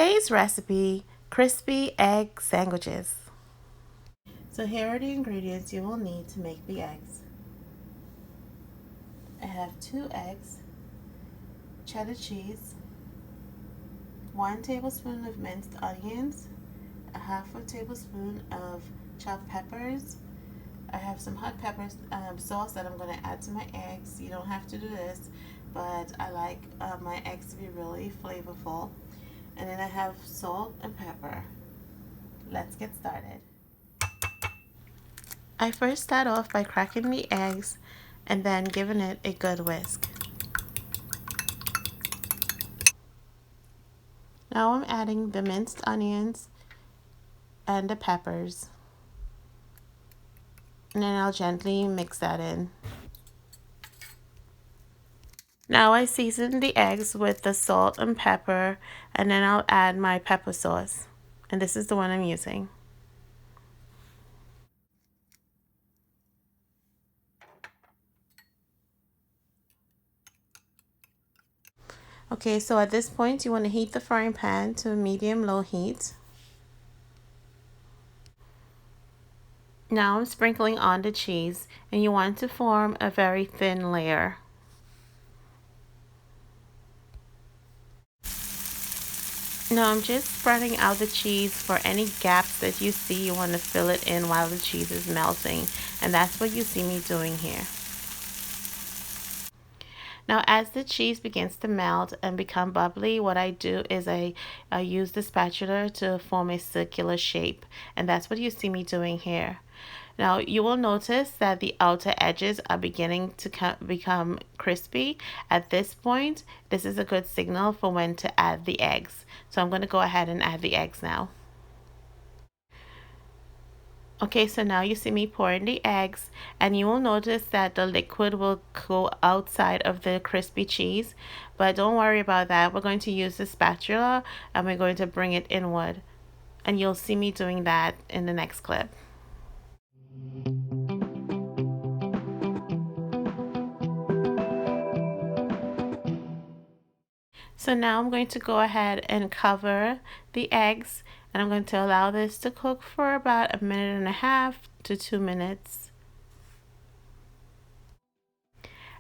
Today's recipe, crispy egg sandwiches. So here are the ingredients you will need to make the eggs. I have 2 eggs, cheddar cheese, 1 tablespoon of minced onions, a half a tablespoon of chopped peppers. I have some hot peppers sauce that I'm going to add to my eggs. You don't have to do this, but I like my eggs to be really flavorful. And then I have salt and pepper. Let's get started. I first start off by cracking the eggs and then giving it a good whisk. Now I'm adding the minced onions and the peppers, and then I'll gently mix that in. Now I season the eggs with the salt and pepper, and then I'll add my pepper sauce, and this is the one I'm using. Okay, so at this point you want to heat the frying pan to medium-low heat. Now I'm sprinkling on the cheese, and you want to form a very thin layer. Now I'm just spreading out the cheese. For any gaps that you see, you want to fill it in while the cheese is melting, and that's what you see me doing here. Now as the cheese begins to melt and become bubbly, what I do is I use the spatula to form a circular shape, and that's what you see me doing here. Now you will notice that the outer edges are beginning to become crispy. At this point, this is a good signal for when to add the eggs. So I'm going to go ahead and add the eggs now. Okay, so now you see me pouring the eggs, and you will notice that the liquid will go outside of the crispy cheese, but don't worry about that. We're going to use the spatula and we're going to bring it inward, and you'll see me doing that in the next clip. So now I'm going to go ahead and cover the eggs, and I'm going to allow this to cook for about 1.5 to 2 minutes.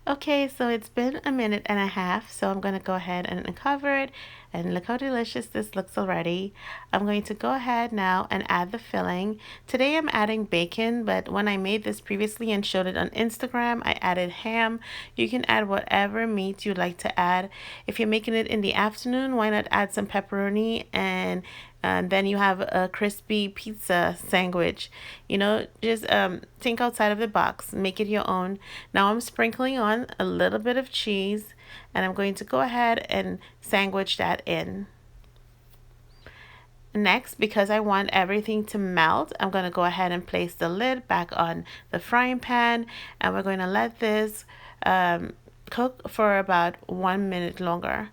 Okay, so it's been 1.5 minutes, so I'm going to go ahead and uncover it, and look how delicious this looks already. I'm going to go ahead now and add the filling. Today I'm adding bacon, but when I made this previously and showed it on Instagram, I added ham. You can add whatever meat you'd like to add. If you're making it in the afternoon, why not add some pepperoni, and then you have a crispy pizza sandwich. You know, just think outside of the box, make it your own. Now I'm sprinkling on a little bit of cheese, and I'm going to go ahead and sandwich that in. Next, because I want everything to melt, I'm going to go ahead and place the lid back on the frying pan, and we're going to let this cook for about 1 minute longer.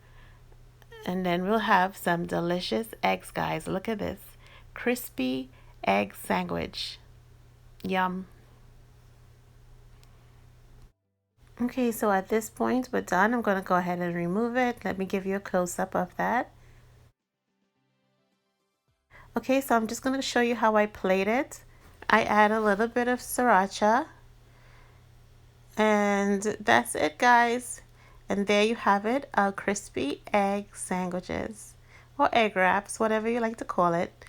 And then we'll have some delicious eggs, guys. Look at this. Crispy egg sandwich. Yum. Okay, so at this point, we're done. I'm going to go ahead and remove it. Let me give you a close-up of that. Okay, so I'm just going to show you how I plate it. I add a little bit of sriracha. And that's it, guys. And there you have it, our crispy egg sandwiches, or egg wraps, whatever you like to call it.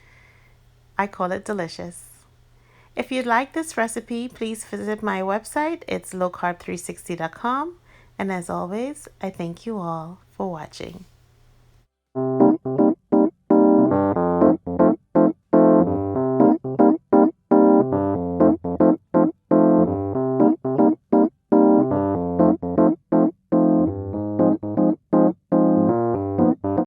I call it delicious. If you'd like this recipe, please visit my website. It's lowcarb360.com. And as always, I thank you all for watching.